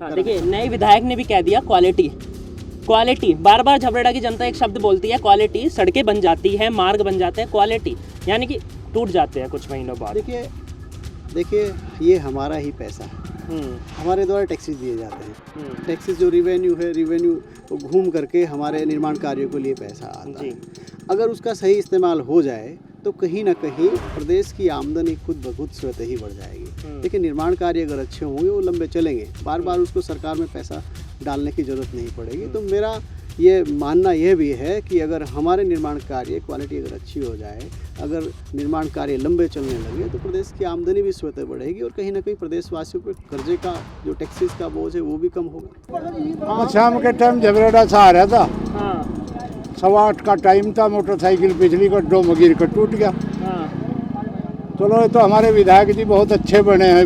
देखिए नए विधायक ने भी कह दिया क्वालिटी क्वालिटी। बार बार झबरेड़ा की जनता एक शब्द बोलती है क्वालिटी। सड़कें बन जाती है, मार्ग बन जाते हैं, क्वालिटी यानी कि टूट जाते हैं कुछ महीनों बाद। देखिए ये हमारा ही पैसा है, हमारे द्वारा टैक्सेस दिए जाते हैं। टैक्सेस जो रिवेन्यू तो घूम करके हमारे निर्माण कार्यों के लिए पैसा आता है। अगर उसका सही इस्तेमाल हो जाए तो कहीं ना कहीं प्रदेश की आमदनी खुद ब खुद स्वतः ही बढ़ जाएगी। लेकिन निर्माण कार्य अगर अच्छे होंगे वो लंबे चलेंगे, बार बार उसको सरकार में पैसा डालने की ज़रूरत नहीं पड़ेगी। तो मेरा ये मानना यह भी है कि अगर हमारे निर्माण कार्य क्वालिटी अगर अच्छी हो जाए, अगर निर्माण कार्य लंबे चलने लगे तो प्रदेश की आमदनी भी स्वतः बढ़ेगी और कहीं ना कहीं प्रदेशवासियों पर कर्जे का जो टैक्सेस का बोझ है वो भी कम होगा। शाम के टाइम झबरेड़ा सा आ रहा था, 8:15 का टाइम था, मोटरसाइकिल पिछली गड्ढों में गिर कर टूट गया। चलो ये तो हमारे विधायक जी बहुत अच्छे बने हैं,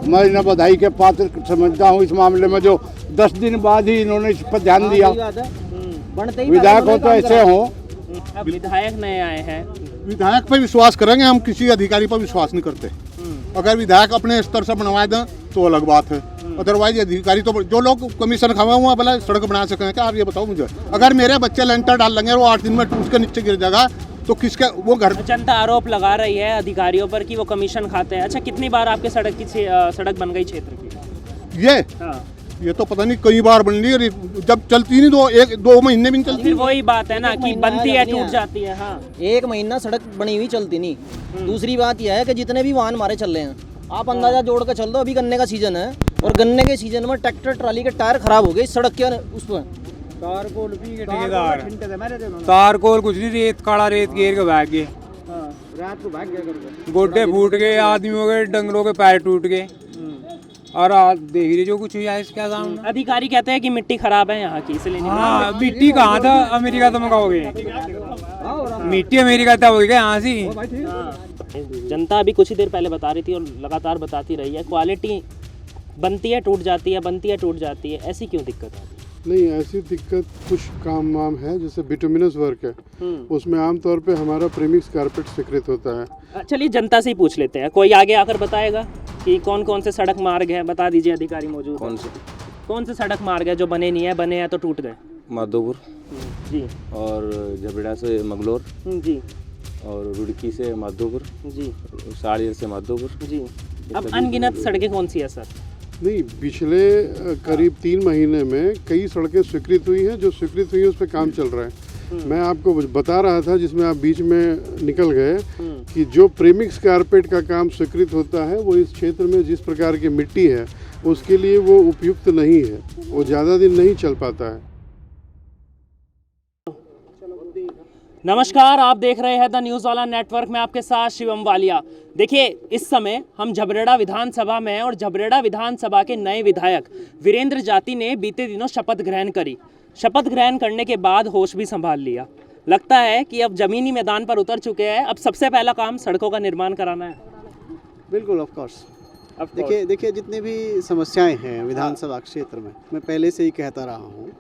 मैं इन्हें बधाई के पात्र समझता हूँ इस मामले में, जो 10 दिन बाद ही इन्होंने इस पर ध्यान दिया। विधायक हो तो ऐसे हो। अब विधायक नए आए हैं, विधायक पर विश्वास करेंगे हम, किसी अधिकारी पर विश्वास नहीं करते। अगर विधायक अपने स्तर से बनवा दें तो अलग बात है, अदरवाइज अधिकारी तो जो लोग कमीशन खावा हुआ भला सड़क बना सकें क्या? आप ये बताओ मुझे, अगर मेरे बच्चे लेंटर डाल लेंगे वो 8 दिन में टूट के नीचे गिर जाएगा तो किसके वो घर। जनता आरोप लगा रही है अधिकारियों पर कि वो कमीशन खाते हैं। अच्छा, कितनी बार आपके सड़क बन गई क्षेत्र की? ये तो पता नहीं कई बार बन ली, जब चलती नहीं 2 महीने भी नहीं चलती। फिर वही बात है ना कि बनती है टूट जाती है। हाँ, 1 महीना सड़क बनी हुई चलती नहीं। दूसरी बात यह है कि जितने भी वाहन हमारे चल रहे हैं, आप अंदाजा जोड़ कर चल दो, अभी गन्ने का सीजन है और गन्ने के सीजन में ट्रैक्टर ट्राली के टायर खराब हो गए सड़क के उस पर। तारकोल कुछ नहीं, रेत काला रेत घेर के भाग गए, रात को भाग गया, गोड्डे फूट गए, आदमियों के डंगरों के पैर टूट गए। और आज देख रही जो कुछ हुआ है इसके सामने। अधिकारी कहते हैं कि मिट्टी खराब है यहाँ की, इसलिए नहीं। हाँ, मिट्टी कहाँ था? अमेरिका तुम कहोगे मिट्टी अमेरिका था होगी यहाँ से। जनता अभी कुछ ही देर पहले बता रही थी और लगातार बताती रही है क्वालिटी बनती है टूट जाती है, बनती है टूट जाती है। ऐसी क्यों दिक्कत आती है? नहीं, ऐसी दिक्कत कुछ काम वाम है, जैसे बिटुमिनस वर्क है, उसमें आमतौर पे हमारा प्रीमिक्स कारपेट स्वीकृत होता है। चलिए जनता से ही पूछ लेते हैं, कोई आगे आकर बताएगा कि कौन कौन से सड़क मार्ग है? बता दीजिए, अधिकारी मौजूद। कौन से सड़क मार्ग है जो बने नहीं है, बने हैं तो टूट गए? माधोपुर जी, और झबरेड़ा से मंगलोर जी, और रुड़की से माधोपुर जी, साड़ियर से माधोपुर जी। अब अनगिनत सड़कें कौन सी है सर? नहीं, पिछले करीब 3 महीने में कई सड़कें स्वीकृत हुई हैं, जो स्वीकृत हुई है उस पर काम चल रहा है। मैं आपको बता रहा था, जिसमें आप बीच में निकल गए, कि जो प्रीमिक्स कारपेट का काम स्वीकृत होता है वो इस क्षेत्र में जिस प्रकार की मिट्टी है उसके लिए वो उपयुक्त नहीं है, वो ज़्यादा दिन नहीं चल पाता है। नमस्कार, आप देख रहे हैं द न्यूज़ वाला नेटवर्क में, आपके साथ शिवम वालिया। देखिए, इस समय हम झबरेड़ा विधानसभा में हैं और झबरेड़ा विधानसभा के नए विधायक वीरेंद्र जाति ने बीते दिनों शपथ ग्रहण करी। शपथ ग्रहण करने के बाद होश भी संभाल लिया। लगता है कि अब जमीनी मैदान पर उतर चुके हैं। अब सबसे पहला काम सड़कों का निर्माण कराना है। बिल्कुल, ऑफ कोर्स। देखिए जितनी भी समस्याएं हैं विधानसभा क्षेत्र में, मैं पहले से ही कहता रहा हूँ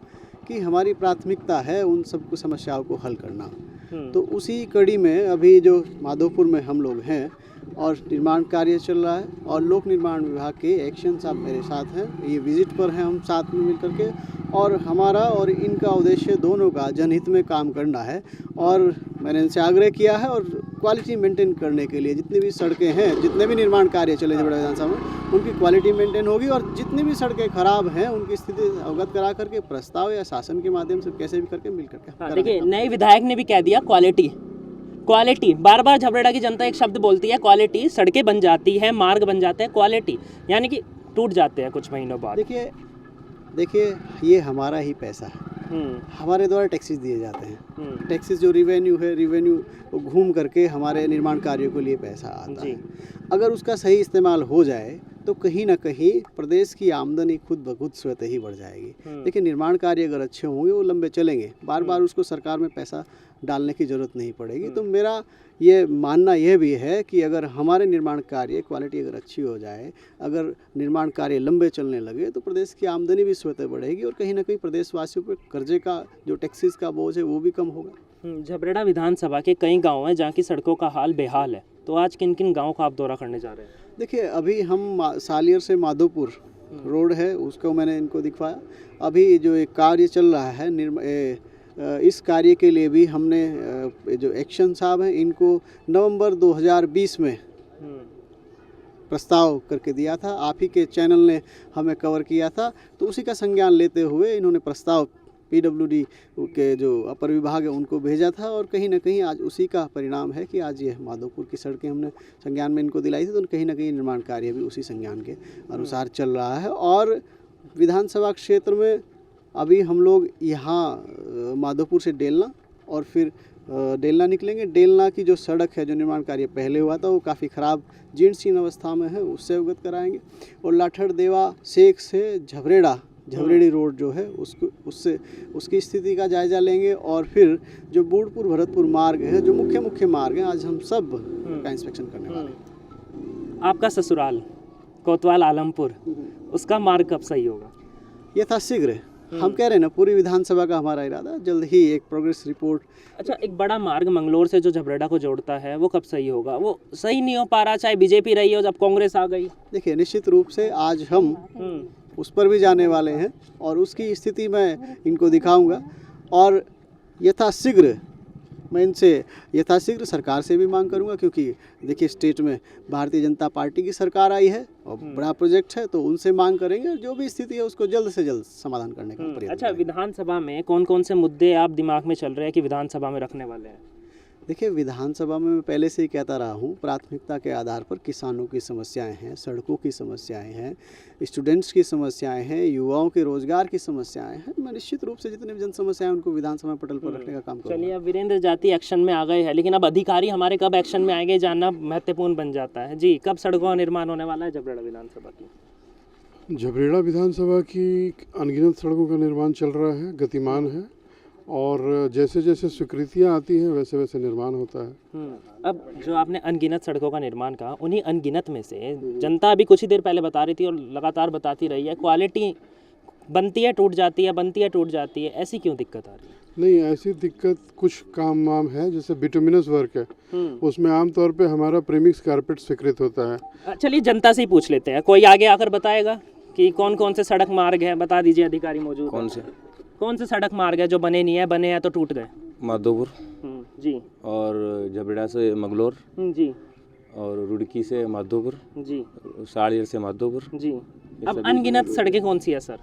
कि हमारी प्राथमिकता है उन सब समस्याओं को हल करना। तो उसी कड़ी में अभी जो माधोपुर में हम लोग हैं और निर्माण कार्य चल रहा है और लोक निर्माण विभाग के एक्शन साहब मेरे साथ हैं, ये विजिट पर हैं हम साथ में मिलकर के, और हमारा और इनका उद्देश्य दोनों का जनहित में काम करना है। और मैंने इनसे आग्रह किया है और क्वालिटी मेंटेन करने के लिए जितनी भी सड़कें हैं, जितने भी निर्माण कार्य चले झबरेड़ा विधानसभा में, उनकी क्वालिटी मेंटेन होगी और जितनी भी सड़कें खराब हैं उनकी स्थिति अवगत करा करके प्रस्ताव या शासन के माध्यम से कैसे भी करके मिल करके। देखिए, नए विधायक ने भी कह दिया क्वालिटी। बार बार झबरेड़ा की जनता एक शब्द बोलती है क्वालिटी। सड़कें बन जाती है, मार्ग बन जाते हैं, क्वालिटी यानी कि टूट जाते हैं कुछ महीनों बाद। देखिए ये हमारा ही पैसा है, हमारे द्वारा टैक्सेस दिए जाते हैं। टैक्सेस जो रिवेन्यू तो घूम करके हमारे निर्माण कार्यों के लिए पैसा आता है। अगर उसका सही इस्तेमाल हो जाए तो कहीं ना कहीं प्रदेश की आमदनी खुद ब खुद स्वतः ही बढ़ जाएगी। लेकिन निर्माण कार्य अगर अच्छे होंगे वो लंबे चलेंगे, बार बार उसको सरकार में पैसा डालने की ज़रूरत नहीं पड़ेगी। तो मेरा ये मानना यह भी है कि अगर हमारे निर्माण कार्य क्वालिटी अगर अच्छी हो जाए, अगर निर्माण कार्य लंबे चलने लगे तो प्रदेश की आमदनी भी स्वतः बढ़ेगी और कहीं ना कहीं प्रदेशवासियों पर कर्जे का जो टैक्सेस का बोझ है वो भी कम होगा। झबरेड़ा विधानसभा के कई गाँव हैं जहाँ की सड़कों का हाल बेहाल है, तो आज किन किन गाँव का आप दौरा करने जा रहे हैं? देखिए, अभी हम सालियर से माधोपुर रोड है उसको मैंने इनको दिखवाया। अभी जो एक कार्य चल रहा है इस कार्य के लिए भी हमने जो एक्शन साहब हैं इनको नवंबर 2020 में प्रस्ताव करके दिया था। आप ही के चैनल ने हमें कवर किया था, तो उसी का संज्ञान लेते हुए इन्होंने प्रस्ताव PWD के जो अपर विभाग है उनको भेजा था, और कहीं ना कहीं आज उसी का परिणाम है कि आज ये माधोपुर की सड़कें हमने संज्ञान में इनको दिलाई थी, तो कहीं ना कहीं निर्माण कार्य भी उसी संज्ञान के अनुसार चल रहा है। और विधानसभा क्षेत्र में अभी हम लोग यहाँ माधोपुर से डेलना और फिर डेलना निकलेंगे। डेलना की जो सड़क है, जो निर्माण कार्य पहले हुआ था वो काफ़ी ख़राब जीर्ण शीर्ण अवस्था में है, उससे अवगत कराएंगे। और लाठड़ देवा सेक से झबरेड़ी रोड जो है उसकी स्थिति का जायज़ा लेंगे। और फिर जो बूढ़पुर भरतपुर मार्ग है, जो मुख्य मार्ग है, आज हम सब का इंस्पेक्शन करने वाले हैं। आपका ससुराल कोतवाल आलमपुर, उसका मार्ग कब सही होगा? यथाशीघ्र हम कह रहे हैं ना, पूरी विधानसभा का हमारा इरादा जल्द ही एक प्रोग्रेस रिपोर्ट। अच्छा, एक बड़ा मार्ग मंगलोर से जो झबरेड़ा को जोड़ता है वो कब सही होगा? वो सही नहीं हो पा रहा, चाहे बीजेपी रही हो, जब कांग्रेस आ गई। देखिए, निश्चित रूप से आज हम उस पर भी जाने वाले हैं और उसकी स्थिति मैं इनको दिखाऊंगा। और यथाशीघ्र मैं इनसे यथाशीघ्र सरकार से भी मांग करूंगा, क्योंकि देखिए स्टेट में भारतीय जनता पार्टी की सरकार आई है और बड़ा प्रोजेक्ट है, तो उनसे मांग करेंगे जो भी स्थिति है उसको जल्द से जल्द समाधान करने का प्रयास। अच्छा, विधानसभा में कौन कौन से मुद्दे आप दिमाग में चल रहे हैं कि विधानसभा में रखने वाले हैं? देखिए, विधानसभा में मैं पहले से ही कहता रहा हूँ, प्राथमिकता के आधार पर किसानों की समस्याएं हैं, सड़कों की समस्याएं हैं, स्टूडेंट्स की समस्याएं हैं, युवाओं के रोजगार की समस्याएं हैं। मैं निश्चित रूप से जितने भी जन समस्याएं उनको विधानसभा पटल पर रखने का काम करूँगा। चलिए, अब वीरेंद्र जाति एक्शन में आ गए हैं, लेकिन अब अधिकारी हमारे कब एक्शन में आएंगे जानना महत्वपूर्ण बन जाता है। जी, कब सड़कों का निर्माण होने वाला है झबरेड़ा विधानसभा की? झबरेड़ा विधानसभा की अनगिनत सड़कों का निर्माण चल रहा है, गतिमान है, और जैसे जैसे स्वीकृतियाँ आती हैं वैसे वैसे निर्माण होता है। अब जो आपने अनगिनत सड़कों का निर्माण कहा, उन्हीं अनगिनत में से जनता अभी कुछ ही देर पहले बता रही थी और लगातार बताती रही है, क्वालिटी बनती है टूट जाती है, बनती है टूट जाती है, ऐसी क्यों दिक्कत आ रही है? नहीं, ऐसी दिक्कत कुछ काम वाम है, जैसे बिटुमिनस वर्क है, उसमें आमतौर पे हमारा प्रीमिक्स कारपेट स्वीकृत होता है। चलिए, जनता से ही पूछ लेते हैं, कोई आगे आकर बताएगा कि कौन कौन से सड़क मार्ग है? बता दीजिए, अधिकारी मौजूद। कौन से सड़क मार्ग है जो बने नहीं है, बने हैं तो टूट गए? माधोपुर जी, और झबरेड़ा से मंगलोर जी, और रुड़की से माधोपुर जी, साड़ियर से माधोपुर जी। अब अनगिनत सड़कें कौन सी है सर?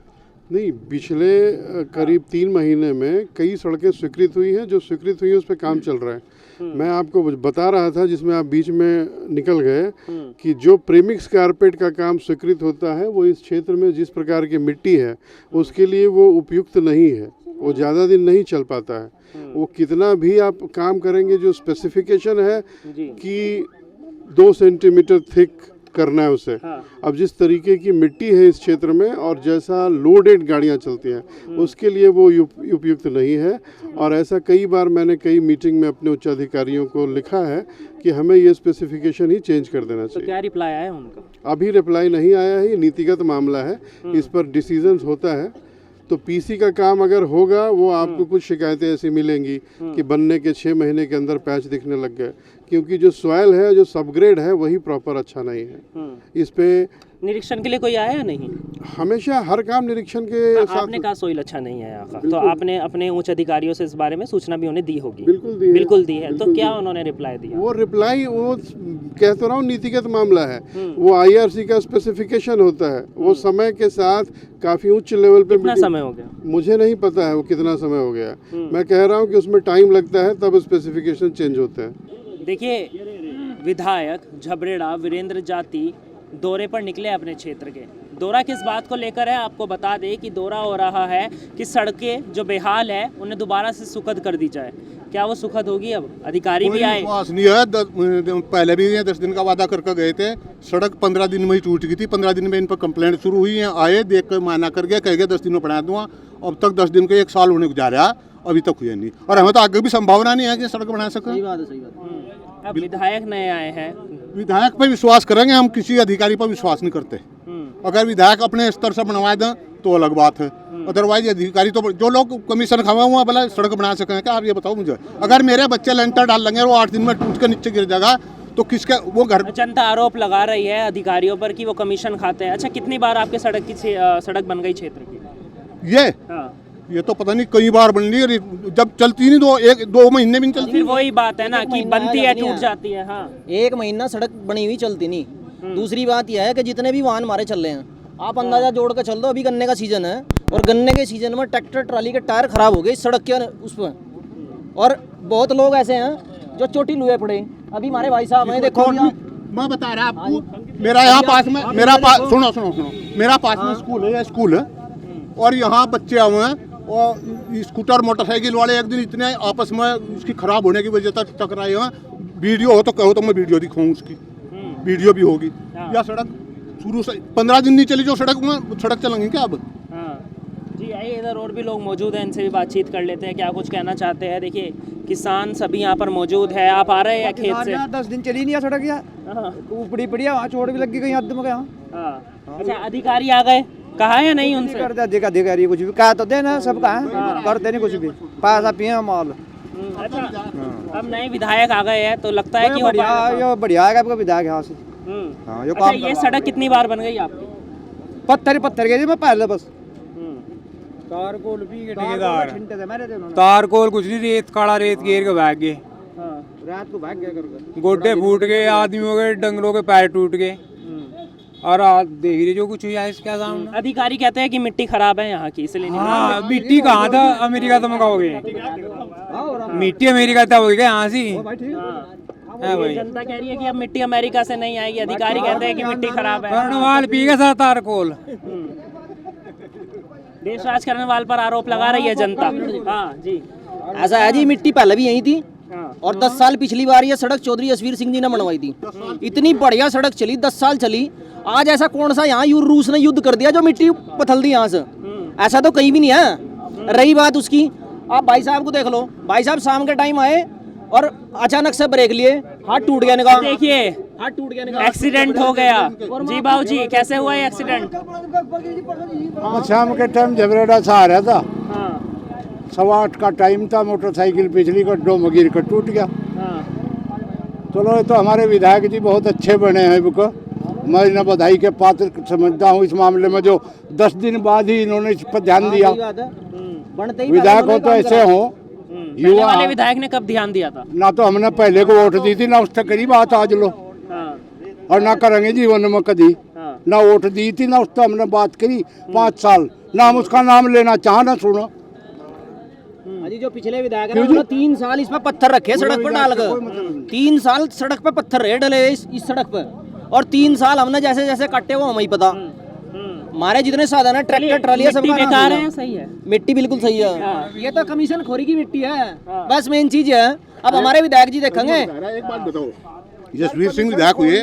नहीं, पिछले करीब 3 महीने में कई सड़कें स्वीकृत हुई हैं, जो स्वीकृत हुई हैं उस पर काम चल रहा है। मैं आपको बता रहा था, जिसमें आप बीच में निकल गए, कि जो प्रीमिक्स कारपेट का काम स्वीकृत होता है वो इस क्षेत्र में जिस प्रकार की मिट्टी है उसके लिए वो उपयुक्त नहीं है, वो ज़्यादा दिन नहीं चल पाता है। वो कितना भी आप काम करेंगे, जो स्पेसिफिकेशन है कि 2 सेंटीमीटर थिक करना है उसे। अब जिस तरीके की मिट्टी है इस क्षेत्र में और जैसा लोडेड गाड़ियां चलती हैं उसके लिए वो उपयुक्त नहीं है। और ऐसा कई बार मैंने कई मीटिंग में अपने उच्च अधिकारियों को लिखा है कि हमें ये स्पेसिफिकेशन ही चेंज कर देना चाहिए। तो क्या रिप्लाई आया उनका? अभी रिप्लाई नहीं आया है, ये नीतिगत मामला है, इस पर डिसीजंस होता है। तो पीसी का काम अगर होगा, वो आपको कुछ शिकायतें ऐसी मिलेंगी कि बनने के 6 महीने के अंदर पैच दिखने लग गए, क्योंकि जो सॉइल है, जो सबग्रेड है, वही प्रॉपर अच्छा नहीं है। इस पे निरीक्षण के लिए कोई आया या नहीं? हमेशा हर काम निरीक्षण के साथ। आपने कहा सोइल अच्छा नहीं है यहाँ का, तो आपने अपने उच्च अधिकारियों से इस बारे में सूचना भी उन्हें दी होगी? बिल्कुल दी है। तो क्या उन्होंने रिप्लाई दिया? वो रिप्लाई, वो कह तो रहा हूँ, नीतिगत मामला है। वो IRC का स्पेसिफिकेशन होता है, वो समय के साथ काफी उच्च लेवल पे। कितना समय हो गया? मुझे नहीं पता है वो कितना समय हो गया। मैं कह रहा हूँ कि उसमें टाइम लगता है, तब स्पेसिफिकेशन चेंज होते हैं। देखिए, विधायक झबरेड़ा वीरेंद्र जाति दौरे पर निकले अपने क्षेत्र के। दौरा किस बात को लेकर है आपको बता दें कि दौरा हो रहा है कि सड़कें जो बेहाल है उन्हें दोबारा से सुखद कर दी जाए। क्या वो सुखद होगी? अब अधिकारी भी आए। विश्वास नहीं है, पहले भी 10 दिन का वादा करके गए थे, सड़क 15 दिन में ही टूट गई थी। 15 दिन में इन पर कंप्लेंट शुरू हुई है, आए, देख कर माना कर गया, कह गया 10 दिन में बना दूंगा। अब तक 10 दिन के 1 साल होने को जा रहा, अभी तक हुआ नहीं, और हमें तो आगे भी संभावना नहीं है कि सड़क बना सके। सही बात है, सही बात है। अब विधायक नए आए हैं, विधायक पर विश्वास करेंगे, हम किसी अधिकारी पर विश्वास नहीं करते। अगर विधायक अपने स्तर से बनवा दें तो अलग बात है, अदरवाइज अधिकारी तो जो लोग कमीशन खावा हुआ भला सड़क बना सकें क्या? आप ये बताओ मुझे। अगर मेरे बच्चे लेंटर डाल लेंगे और वो 8 दिन में टूट कर नीचे गिर जाएगा तो किसका वो घर जनता आरोप लगा रही है अधिकारियों पर कि वो कमीशन खाते हैं। अच्छा, कितनी बार आपके सड़क बन गई क्षेत्र की? ये हाँ। ये तो पता नहीं कई बार बन ली है, जब चलती नहीं तो 1-2 महीने भी नहीं चलती। फिर वही बात है ना कि बनती है टूट जाती है। हाँ, एक महीना सड़क बनी हुई चलती नहीं। दूसरी बात यह है कि जितने भी वाहन मारे चल रहे हैं, आप अंदाजा जोड़ कर चल दो, अभी गन्ने का सीजन है और गन्ने के सीजन में ट्रैक्टर ट्राली के टायर खराब हो गए इस सड़क के उस पर। और बहुत लोग ऐसे हैं जो चोटी लुए पड़े। अभी हमारे भाई साहब हैं, देखो अभी मैं बता रहा आपको, मेरा यहाँ पास में सुनो मेरा पास में स्कूल है और यहाँ बच्चे आए हैं और स्कूटर मोटरसाइकिल वाले एक दिन इतने आपस में उसकी खराब होने की वजह से टकराए हैं। वीडियो हो तो कहो तो मैं वीडियो दिखाऊं, उसकी वीडियो भी होगी। या सड़क शुरू से 15 दिन नहीं चली जो सड़क चलेंगी क्या अब? जी आइए, इधर और भी लोग मौजूद हैं, इनसे भी बातचीत कर लेते हैं, क्या कुछ कहना चाहते हैं। देखिए किसान सभी यहाँ पर मौजूद है। आप आ रहे हैं खेत से? 10 दिन चली नहीं सड़क यार, ऊपरी पड़ी है, वहाँ चोट भी लगी गई हद में। अच्छा, अधिकारी आ गए, कहा है या नहीं उनसे? अधिकारी कुछ भी कहा तो देना, सब कहा करते नहीं कुछ भी, पैसा पिए माल। अच्छा, अब नए विधायक आ गए हैं तो लगता है कि हो पाएगा। बढ़िया है आपका विधायक यहाँ से। अच्छा, ये सड़क कितनी बार बन गई आपकी? पत्थर गए मैं पहले बस तारकोल भी के ठेकेदार तारकोल कुछ नहीं, रेत काला रेत घेर के भाग गए। रात को भाग गया कर गोड्डे फूट गए, आदमियों के डंगरों के पैर टूट गए और आज देख रहे जो कुछ हुआ है इसके सामने। अधिकारी कहते हैं कि मिट्टी खराब है यहाँ की, इसलिए नहीं। हाँ, मिट्टी कहाँ था अमेरिका तो मंगाओगे, मिट्टी अमेरिका तक होगी यहाँ से। भाई जनता कह रही है कि अब मिट्टी अमेरिका से नहीं आएगी, अधिकारी कहते हैं कि मिट्टी खराब है। कर्णवाल पी गया सर तारकोल। देश राज कर्णवाल पर आरोप लगा रही है जनता। हाँ जी, ऐसा है जी, मिट्टी पहले भी यही थी और 10 साल पिछली बार ये सड़क चौधरी जसवीर सिंह जी ने बनवाई थी। इतनी बढ़िया सड़क चली, 10 साल चली। आज ऐसा कौन सा यहाँ रूस ने युद्ध कर दिया जो मिट्टी पथल दी यहाँ से? ऐसा तो कहीं भी नहीं है। रही बात उसकी, आप भाई साहब को देख लो, भाई साहब शाम के टाइम आए और अचानक से ब्रेक लिए, हाथ टूट गया इनका। देखिए हाथ टूट गया इनका, एक्सीडेंट हो गया। जी बाबू जी, कैसे हुआ ये एक्सीडेंट? शाम के टाइम झबरेड़ा से आ रहा था, 8:15 का टाइम था, मोटरसाइकिल पिछली गड्ढों में गिर कर टूट गया। चलो ये तो हमारे विधायक जी बहुत अच्छे बने हैं, इनको मैं इन्हें बधाई के पात्र समझता हूँ इस मामले में, जो 10 दिन बाद ही इन्होंने इस पर ध्यान दिया। विधायक हो तो ऐसे हो, युवा वाले विधायक ने कब ध्यान दिया था? ना तो हमने पहले को वोट दी थी, ना उससे करी बात आज लो, और ना करेंगे जीवन में कभी। ना वोट दी थी, ना उससे हमने बात करी 5 साल, ना हम उसका नाम लेना चाह ना सुनो। अजी जो पिछले विधायक है उन्होंने 3 साल इस पर पत्थर रखे सड़क पर डालकर, 3 साल सड़क पे पत्थर रहे डले इस सड़क पर, और 3 साल हमने जैसे जैसे काटे वो हमें ही पता। हमारे जितने साधन है ट्रैक्टर ट्रालियां सब बेकार है, सही है, मिट्टी बिल्कुल सही है। ये तो कमीशन खोरी की मिट्टी है, बस मेन चीज है। अब हमारे विधायक जी देखेंगे। एक बात बताओ, जसवीर सिंह विधायक हुए,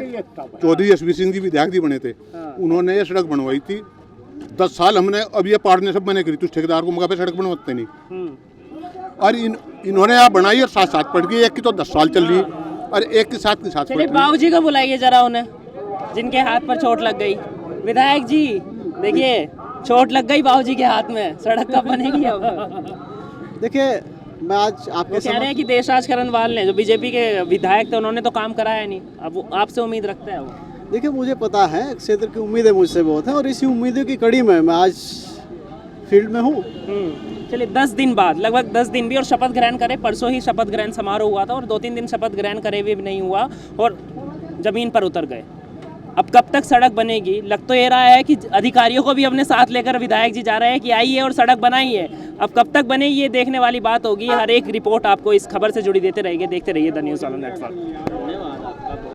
चौधरी जसवीर सिंह जी विधायक जी बने थे, उन्होंने ये सड़क बनवाई थी। 10 साल हमने अब ये पार्टनरशिप मैंने करी, तो ठेकेदार को मौका पे सड़क बनवाते नहीं। और इन्होंने यहाँ बनाई और साथ साथ पड़ गई, एक की तो 10 साल चल रही और एक के साथ चलिए बाबू जी को बुलाइए जरा, उन्हें जिनके हाथ पर चोट लग गई। विधायक जी देखिए, चोट लग गई बाबूजी के हाथ में, सड़क कब बनेगी अब? देखिए मैं आज आपके कह रहे हैं कि देश राज कर्णवाल ने, जो बीजेपी के विधायक थे, उन्होंने तो काम कराया नहीं, अब वो आपसे उम्मीद रखते हैं वो। देखिए मुझे पता है क्षेत्र की उम्मीदें मुझसे बहुत है और इसी उम्मीदों की कड़ी में मैं आज फील्ड में हूँ। चलिए 10 दिन बाद, लगभग 10 दिन भी, और शपथ ग्रहण करे, परसों ही शपथ ग्रहण समारोह हुआ था और 2-3 दिन शपथ ग्रहण करे भी नहीं हुआ और जमीन पर उतर गए। अब कब तक सड़क बनेगी? लग तो ये रहा है कि अधिकारियों को भी अपने साथ लेकर विधायक जी जा रहे हैं कि आइए और सड़क बनाइए। अब कब तक बनेगी ये देखने वाली बात होगी। हर एक रिपोर्ट आपको इस खबर से जुड़ी देते रहेंगे। देखते रहिए द न्यूज़ वाला नेटवर्क।